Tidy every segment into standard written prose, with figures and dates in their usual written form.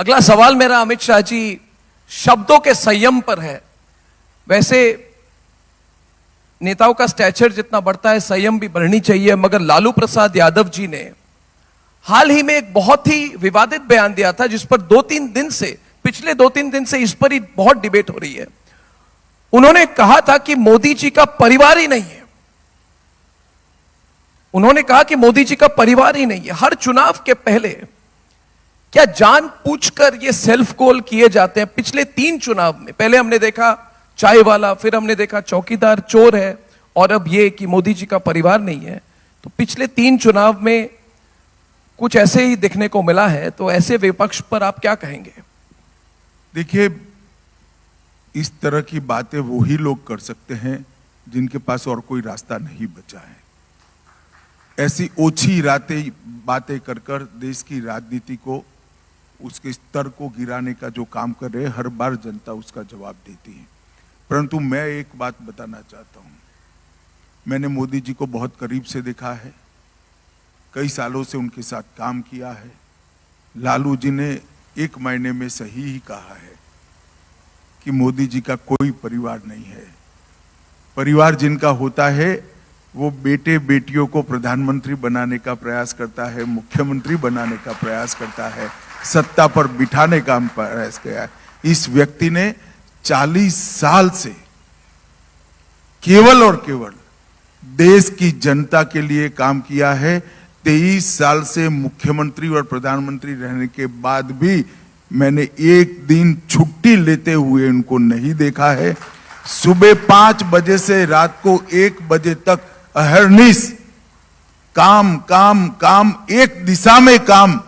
अगला सवाल मेरा अमित शाह जी शब्दों के संयम पर है। वैसे नेताओं का स्टैचर जितना बढ़ता है संयम भी बढ़नी चाहिए, मगर लालू प्रसाद यादव जी ने हाल ही में एक बहुत ही विवादित बयान दिया था जिस पर पिछले 2-3 दिन से इस पर ही बहुत डिबेट हो रही है। उन्होंने कहा था कि मोदी जी का परिवार ही नहीं है। उन्होंने कहा कि मोदी जी का परिवार ही नहीं है। हर चुनाव के पहले क्या जानबूझकर ये सेल्फ गोल किए जाते हैं? पिछले 3 चुनाव में पहले हमने देखा चाय वाला, फिर हमने देखा चौकीदार चोर है, और अब ये कि मोदी जी का परिवार नहीं है। तो पिछले 3 चुनाव में कुछ ऐसे ही दिखने को मिला है, तो ऐसे विपक्ष पर आप क्या कहेंगे? देखिए, इस तरह की बातें वही लोग कर सकते हैं जिनके पास और कोई रास्ता नहीं बचा है। ऐसी ओछी बातें कर कर देश की राजनीति को, उसके स्तर को गिराने का जो काम कर रहे हैं, हर बार जनता उसका जवाब देती है। परंतु मैं एक बात बताना चाहता हूं, मैंने मोदी जी को बहुत करीब से देखा है, कई सालों से उनके साथ काम किया है। लालू जी ने एक महीने में सही ही कहा है कि मोदी जी का कोई परिवार नहीं है। परिवार जिनका होता है वो बेटे बेटियों को प्रधानमंत्री बनाने का प्रयास करता है, मुख्यमंत्री बनाने का प्रयास करता है, सत्ता पर बिठाने का प्रयास किया है। इस व्यक्ति ने 40 साल से केवल और केवल देश की जनता के लिए काम किया है। 23 साल से मुख्यमंत्री और प्रधानमंत्री रहने के बाद भी मैंने एक दिन छुट्टी लेते हुए उनको नहीं देखा है। सुबह 5 बजे से रात को 1 बजे तक अहर्निश काम काम काम, एक दिशा में काम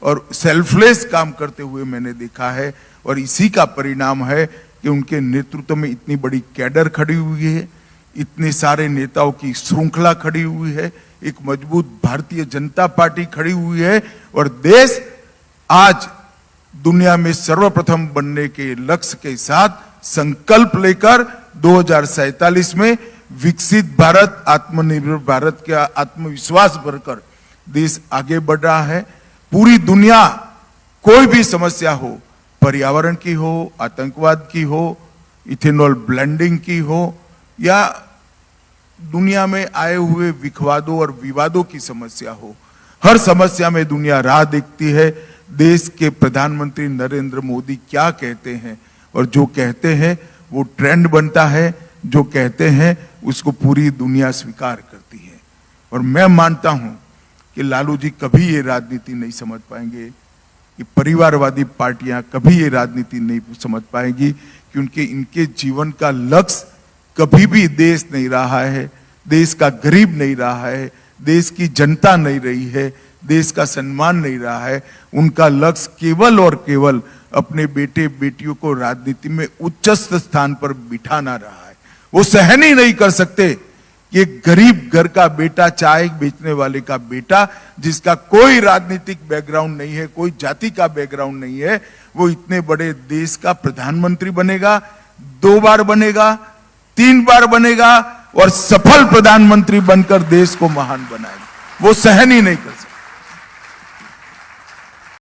और सेल्फलेस काम करते हुए मैंने देखा है। और इसी का परिणाम है कि उनके नेतृत्व में इतनी बड़ी कैडर खड़ी हुई है, इतने सारे नेताओं की श्रृंखला खड़ी हुई है, एक मजबूत भारतीय जनता पार्टी खड़ी हुई है, और देश आज दुनिया में सर्वप्रथम बनने के लक्ष्य के साथ संकल्प लेकर 2047 में विकसित भारत, आत्मनिर्भर भारत का आत्मविश्वास भरकर देश आगे बढ़ रहा है। पूरी दुनिया, कोई भी समस्या हो, पर्यावरण की हो, आतंकवाद की हो, इथेनॉल ब्लेंडिंग की हो, या दुनिया में आए हुए विवादों और विवादों की समस्या हो, हर समस्या में दुनिया राह देखती है। देश के प्रधानमंत्री नरेंद्र मोदी क्या कहते हैं, और जो कहते हैं वो ट्रेंड बनता है, जो कहते हैं उसको पूरी दुनिया स्वीकार करती है। और मैं मानता हूं कि लालू जी कभी ये राजनीति नहीं समझ पाएंगे, कि परिवारवादी पार्टियां कभी ये राजनीति नहीं समझ पाएंगी, क्योंकि इनके जीवन का लक्ष्य कभी भी देश नहीं रहा है, देश का गरीब नहीं रहा है, देश की जनता नहीं रही है, देश का सम्मान नहीं रहा है। उनका लक्ष्य केवल और केवल अपने बेटे बेटियों को राजनीति में उच्चस्थ स्थान पर बिठाना रहा है। वो सहन ही नहीं कर सकते कि एक गरीब घर का बेटा, चाय बेचने वाले का बेटा, जिसका कोई राजनीतिक बैकग्राउंड नहीं है, कोई जाति का बैकग्राउंड नहीं है, वो इतने बड़े देश का प्रधानमंत्री बनेगा, 2 बार बनेगा, 3 बार बनेगा, और सफल प्रधानमंत्री बनकर देश को महान बनाएगा। वो सहन ही नहीं कर सकते।